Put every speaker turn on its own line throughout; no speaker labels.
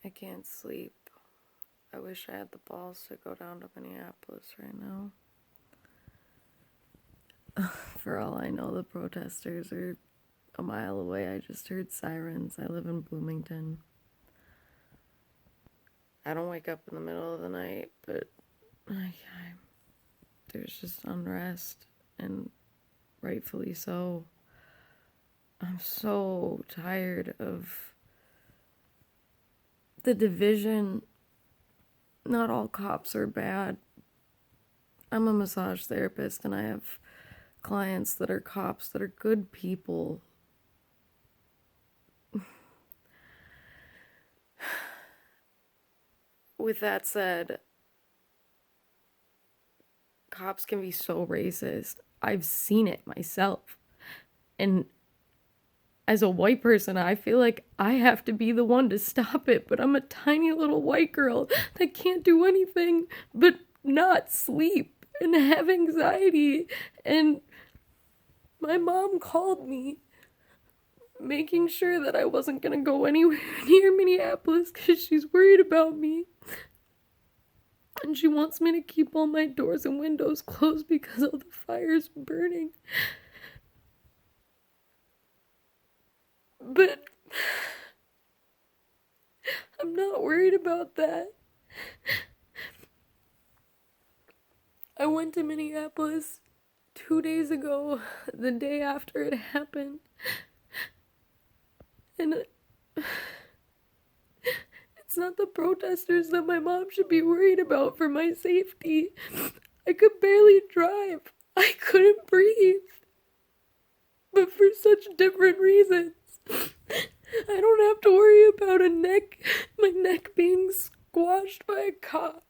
I can't sleep. I wish I had the balls to go down to Minneapolis right now. For all I know, the protesters are a mile away. I just heard sirens. I live in Bloomington. I don't wake up in the middle of the night, but there's just unrest, and rightfully so. I'm so tired of the division. Not all cops are bad. I'm a massage therapist, and I have clients that are cops that are good people. With that said, cops can be so racist. I've seen it myself. And as a white person, I feel like I have to be the one to stop it, but I'm a tiny little white girl that can't do anything but not sleep and have anxiety. And my mom called me, making sure that I wasn't gonna go anywhere near Minneapolis because she's worried about me. And she wants me to keep all my doors and windows closed because all the fire's burning. But I'm not worried about that. I went to Minneapolis 2 days ago, the day after it happened. And it's not the protesters that my mom should be worried about for my safety. I could barely drive. I couldn't breathe. But for such different reasons. I don't have to worry about my neck being squashed by a cop.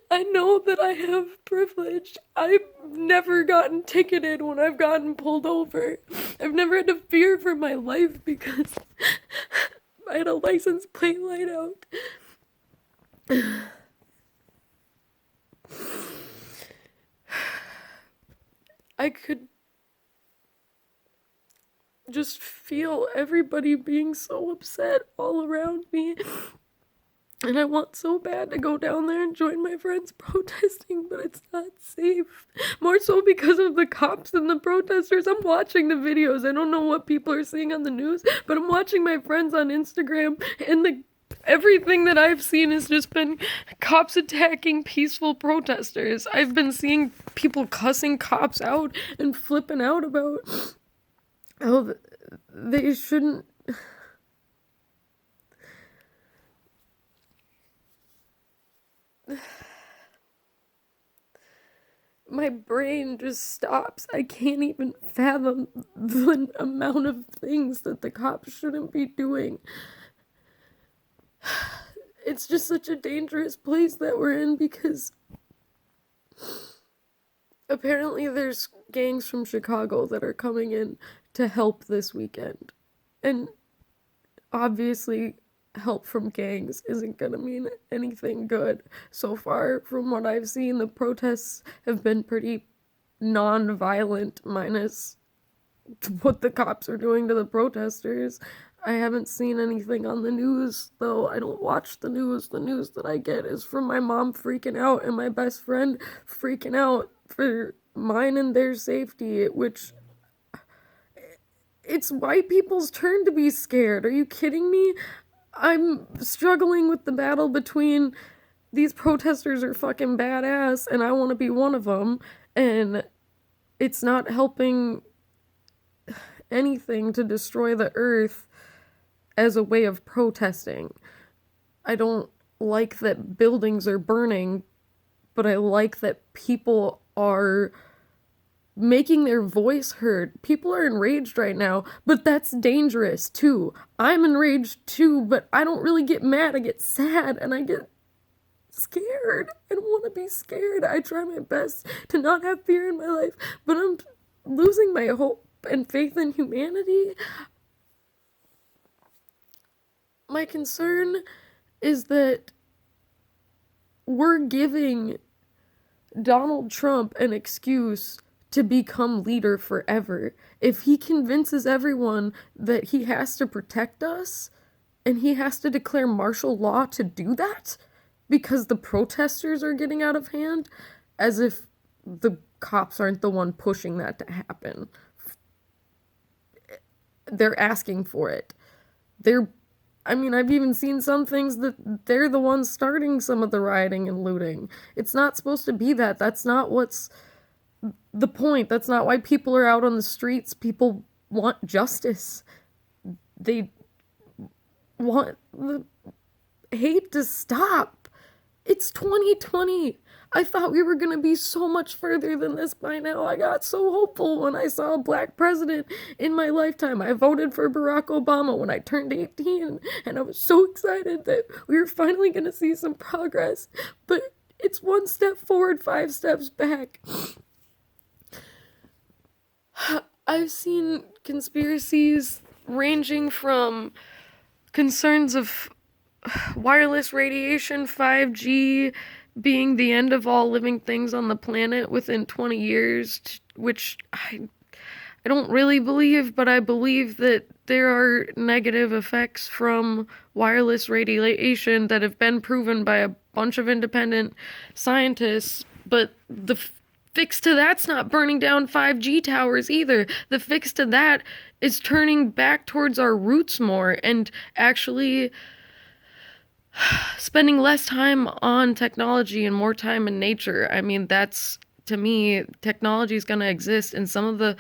I know that I have privilege. I've never gotten ticketed when I've gotten pulled over. I've never had to fear for my life because I had a license plate light out. I could just feel everybody being so upset all around me. And I want so bad to go down there and join my friends protesting, but it's not safe. More so because of the cops and the protesters. I'm watching the videos. I don't know what people are seeing on the news, but I'm watching my friends on Instagram, and everything that I've seen has just been cops attacking peaceful protesters. I've been seeing people cussing cops out and flipping out about how they shouldn't. My brain just stops. I can't even fathom the amount of things that the cops shouldn't be doing. It's just such a dangerous place that we're in because apparently there's gangs from Chicago that are coming in to help this weekend. And obviously help from gangs isn't gonna mean anything good. So far, from what I've seen, the protests have been pretty non-violent, minus what the cops are doing to the protesters. I haven't seen anything on the news, though. I don't watch the news. The news that I get is from my mom freaking out and my best friend freaking out for mine and their safety, which it's white people's turn to be scared. Are you kidding me? I'm struggling with the battle between these protesters are fucking badass and I want to be one of them, and it's not helping anything to destroy the earth as a way of protesting. I don't like that buildings are burning, but I like that people are making their voice heard. People are enraged right now, but that's dangerous too. I'm enraged too, but I don't really get mad. I get sad and I get scared. I don't want to be scared. I try my best to not have fear in my life, but I'm losing my hope and faith in humanity. My concern is that we're giving Donald Trump an excuse to become leader forever. If he convinces everyone that he has to protect us, and he has to declare martial law to do that because the protesters are getting out of hand, as if the cops aren't the one pushing that to happen. They're asking for it. I've even seen some things that they're the ones starting some of the rioting and looting. It's not supposed to be that. That's not what's the point. That's not why people are out on the streets. People want justice. They want the hate to stop. It's 2020. I thought we were going to be so much further than this by now. I got so hopeful when I saw a black president in my lifetime. I voted for Barack Obama when I turned 18, and I was so excited that we were finally going to see some progress. But it's one step forward, 5 steps back. I've seen conspiracies ranging from concerns of wireless radiation, 5G being the end of all living things on the planet within 20 years, which I don't really believe, but I believe that there are negative effects from wireless radiation that have been proven by a bunch of independent scientists, but the fix to that's not burning down 5G towers either. The fix to that is turning back towards our roots more and actually spending less time on technology and more time in nature. I mean, that's, to me, technology is going to exist, and some of the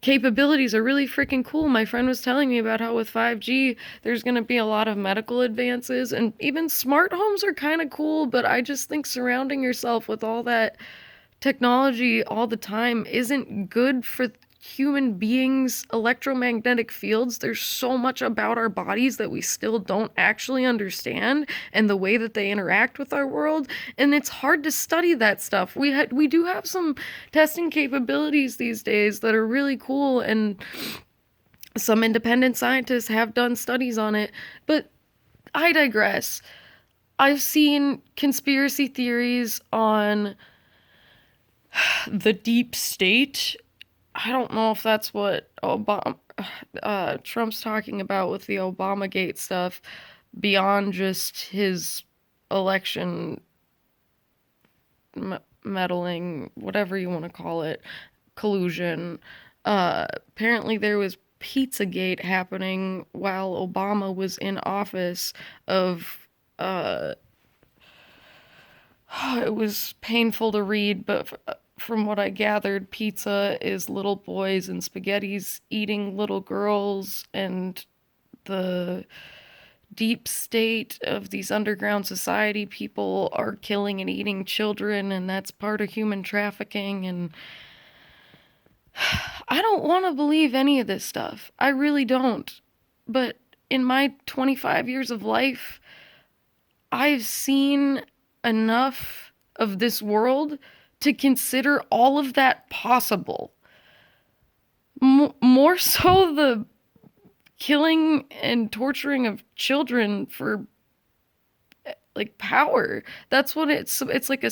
capabilities are really freaking cool. My friend was telling me about how with 5G, there's going to be a lot of medical advances, and even smart homes are kind of cool, but I just think surrounding yourself with all that technology all the time isn't good for human beings. Electromagnetic fields, there's so much about our bodies that we still don't actually understand, and the way that they interact with our world, and it's hard to study that stuff. We do have some testing capabilities these days that are really cool, and some independent scientists have done studies on it, but I digress. I've seen conspiracy theories on the deep state. I don't know if that's what Trump's talking about with the Obamagate stuff, beyond just his election meddling, whatever you want to call it, collusion. Apparently there was Pizzagate happening while Obama was in office of it was painful to read, but from what I gathered, pizza is little boys and spaghetti's eating little girls, and the deep state of these underground society people are killing and eating children, and that's part of human trafficking. And I don't want to believe any of this stuff. I really don't. But in my 25 years of life, I've seen enough of this world to consider all of that possible. More so the killing and torturing of children for like power. That's what it's like a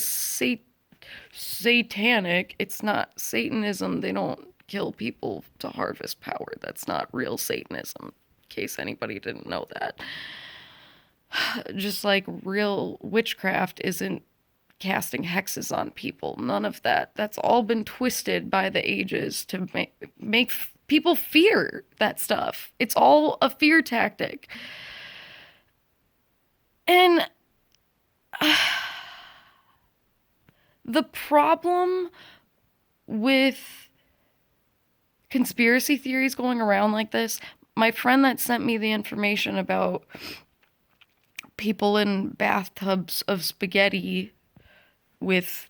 satanic. It's not Satanism. They don't kill people to harvest power. That's not real Satanism, in case anybody didn't know that. Just like real witchcraft isn't casting hexes on people. None of that. That's all been twisted by the ages to make people fear that stuff. It's all a fear tactic. And the problem with conspiracy theories going around like this, my friend that sent me the information about people in bathtubs of spaghetti with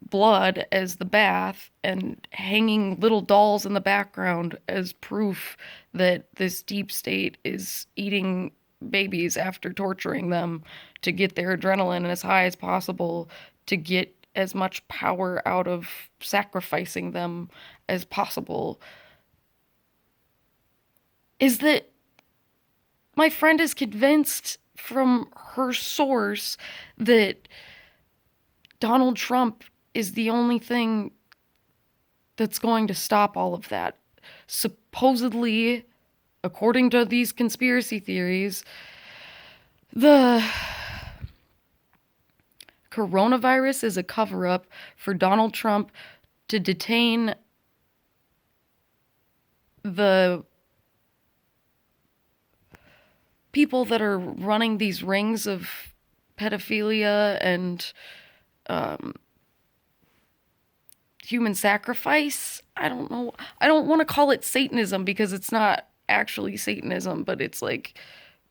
blood as the bath and hanging little dolls in the background as proof that this deep state is eating babies after torturing them to get their adrenaline as high as possible, to get as much power out of sacrificing them as possible, is that my friend is convinced from her source that Donald Trump is the only thing that's going to stop all of that. Supposedly, according to these conspiracy theories, the coronavirus is a cover-up for Donald Trump to detain the people that are running these rings of pedophilia and human sacrifice. I don't know. I don't want to call it Satanism because it's not actually Satanism, but it's like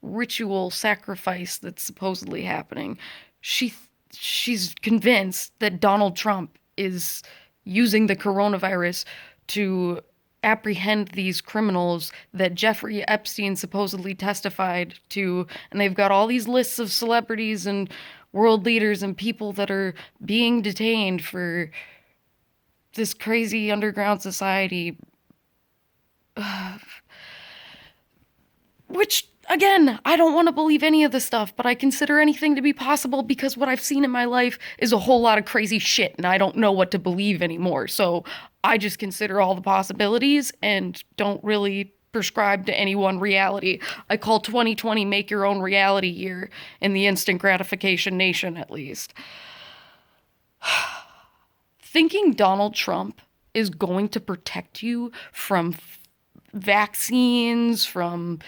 ritual sacrifice that's supposedly happening. She's convinced that Donald Trump is using the coronavirus to apprehend these criminals that Jeffrey Epstein supposedly testified to, and they've got all these lists of celebrities and world leaders and people that are being detained for this crazy underground society. Which, again, I don't want to believe any of this stuff, but I consider anything to be possible because what I've seen in my life is a whole lot of crazy shit, and I don't know what to believe anymore. So I just consider all the possibilities and don't really prescribe to any one reality. I call 2020 make your own reality year in the instant gratification nation, at least. Thinking Donald Trump is going to protect you from vaccines, from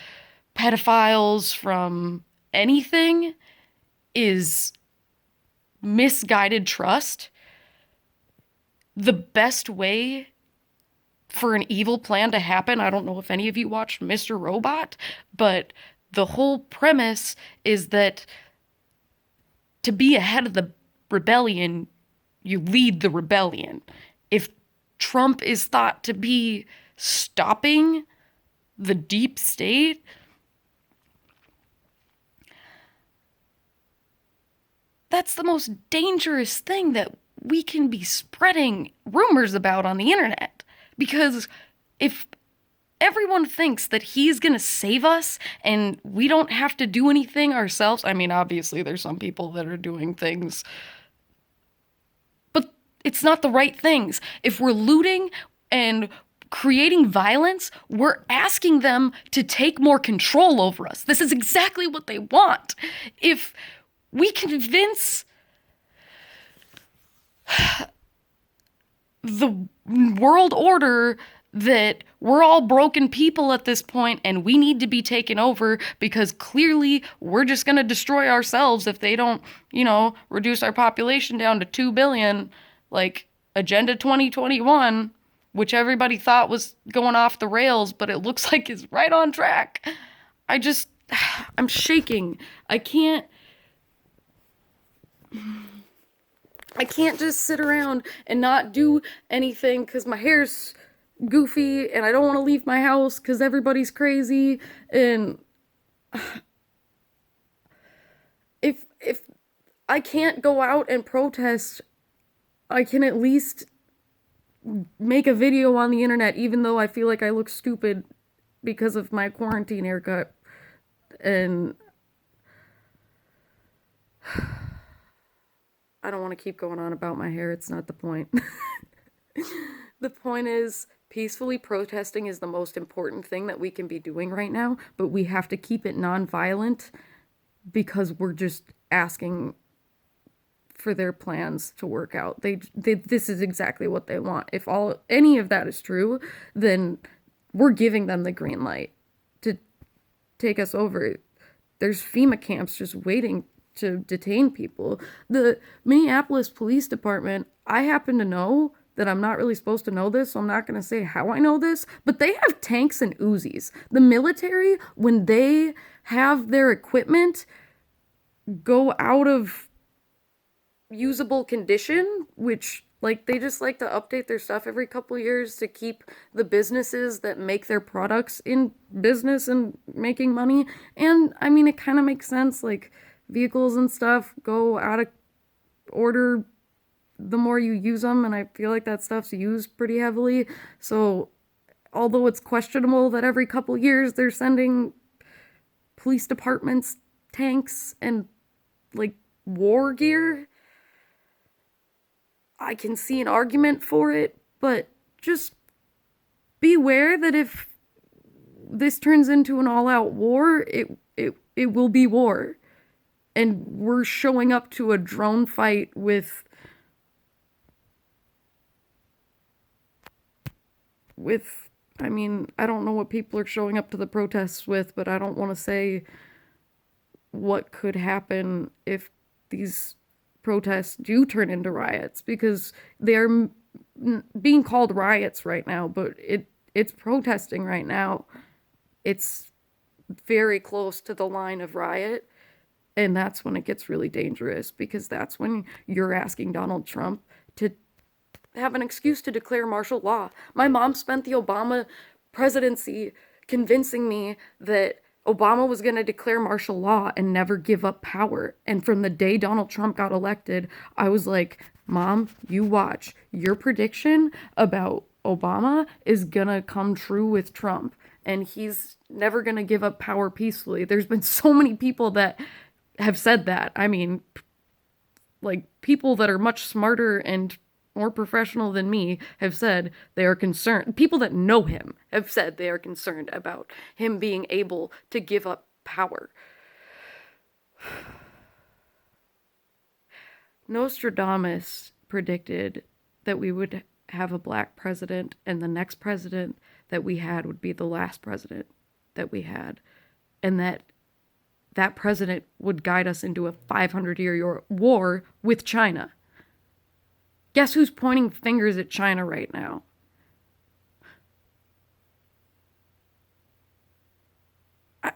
pedophiles, from anything is misguided trust. The best way for an evil plan to happen, I don't know if any of you watched Mr. Robot, but the whole premise is that to be ahead of the rebellion, you lead the rebellion. If Trump is thought to be stopping the deep state, that's the most dangerous thing that we can be spreading rumors about on the internet. Because if everyone thinks that he's gonna save us and we don't have to do anything ourselves, I mean, obviously there's some people that are doing things, but it's not the right things. If we're looting and creating violence, we're asking them to take more control over us. This is exactly what they want. If we convince the world order that we're all broken people at this point and we need to be taken over because clearly we're just going to destroy ourselves if they don't, reduce our population down to 2 billion, like Agenda 2021, which everybody thought was going off the rails, but it looks like it's right on track. I'm shaking. I can't just sit around and not do anything because my hair's goofy and I don't want to leave my house because everybody's crazy. And if I can't go out and protest, I can at least make a video on the internet, even though I feel like I look stupid because of my quarantine haircut. And I don't want to keep going on about my hair. It's not the point. The point is, peacefully protesting is the most important thing that we can be doing right now, but we have to keep it non-violent because we're just asking for their plans to work out. This is exactly what they want. If any of that is true, then we're giving them the green light to take us over. There's FEMA camps just waiting to detain people. The Minneapolis Police Department, I happen to know that I'm not really supposed to know this, so I'm not going to say how I know this, but they have tanks and Uzis. The military, when they have their equipment go out of usable condition, which, they just like to update their stuff every couple years to keep the businesses that make their products in business and making money. And, I mean, it kind of makes sense, vehicles and stuff go out of order the more you use them, and I feel like that stuff's used pretty heavily. So although it's questionable that every couple years they're sending police departments tanks and war gear, I can see an argument for it, but just beware that if this turns into an all-out war, it will be war. And we're showing up to a drone fight with I mean, I don't know what people are showing up to the protests with, but I don't want to say what could happen if these protests do turn into riots, because they're being called riots right now, but it's protesting right now. It's very close to the line of riot, and that's when it gets really dangerous, because that's when you're asking Donald Trump to have an excuse to declare martial law. My mom spent the Obama presidency convincing me that Obama was going to declare martial law and never give up power. And from the day Donald Trump got elected, I was like, Mom, you watch. Your prediction about Obama is going to come true with Trump. And he's never going to give up power peacefully. There's been so many people that have said that. I mean, like, people that are much smarter and more professional than me have said they are concerned. People that know him have said they are concerned about him being able to give up power. Nostradamus predicted that we would have a black president, and the next president that we had would be the last president that we had, and that president would guide us into a 500-year war with China. Guess who's pointing fingers at China right now? I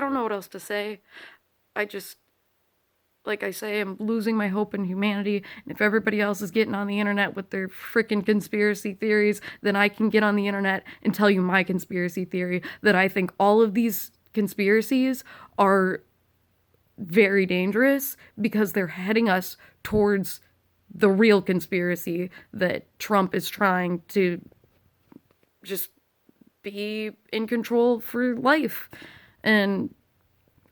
don't know what else to say. I just, like I say, I'm losing my hope in humanity. And if everybody else is getting on the internet with their freaking conspiracy theories, then I can get on the internet and tell you my conspiracy theory, that I think all of these conspiracies are very dangerous because they're heading us towards the real conspiracy that Trump is trying to just be in control for life. And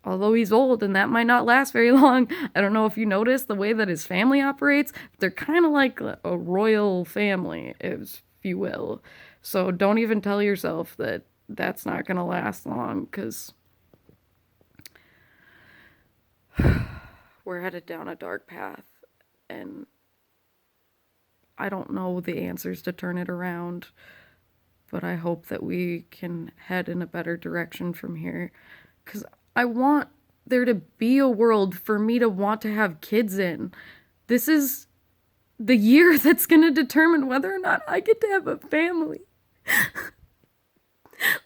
although he's old and that might not last very long, I don't know if you noticed the way that his family operates. They're kind of like a royal family, if you will. So don't even tell yourself that that's not going to last long, because we're headed down a dark path, and I don't know the answers to turn it around, but I hope that we can head in a better direction from here, because I want there to be a world for me to want to have kids in. This is the year that's going to determine whether or not I get to have a family.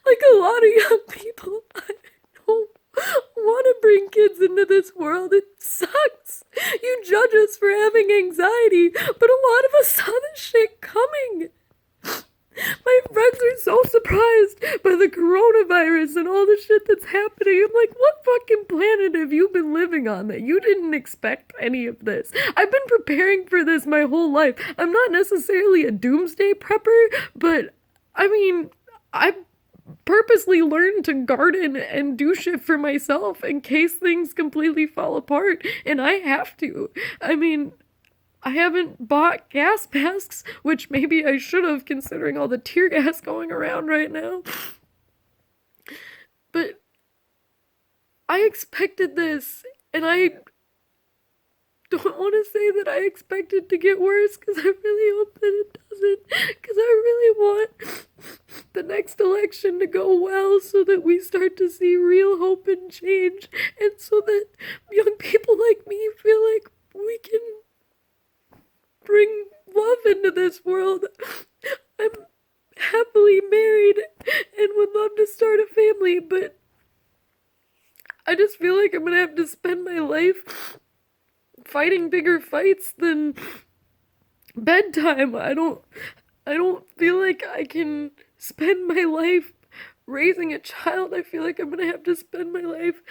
Like a lot of young people, I don't want to bring kids into this world. It sucks. You judge us for having anxiety, but a lot of us saw this shit coming. My friends are so surprised by the coronavirus and all the shit that's happening. I'm like, what fucking planet have you been living on that you didn't expect any of this? I've been preparing for this my whole life. I'm not necessarily a doomsday prepper, but I mean, I purposely learned to garden and do shit for myself in case things completely fall apart, and I have to. I mean, I haven't bought gas masks, which maybe I should have, considering all the tear gas going around right now. But I expected this, and I don't want to say that I expect it to get worse, because I really hope that it doesn't, because I really want the next election to go well so that we start to see real hope and change, and so that young people like me feel like we can bring love into this world. I'm happily married and would love to start a family, but I just feel like I'm gonna have to spend my life fighting bigger fights than bedtime. I don't feel like I can spend my life raising a child. I feel like I'm gonna have to spend my life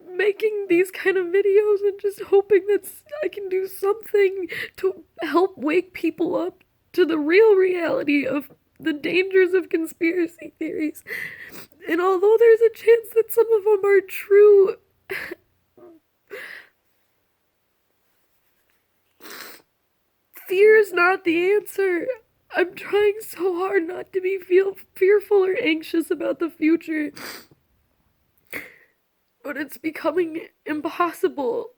making these kind of videos and just hoping that I can do something to help wake people up to the real reality of the dangers of conspiracy theories. And although there's a chance that some of them are true, fear is not the answer. I'm trying so hard not to be fearful or anxious about the future, but it's becoming impossible.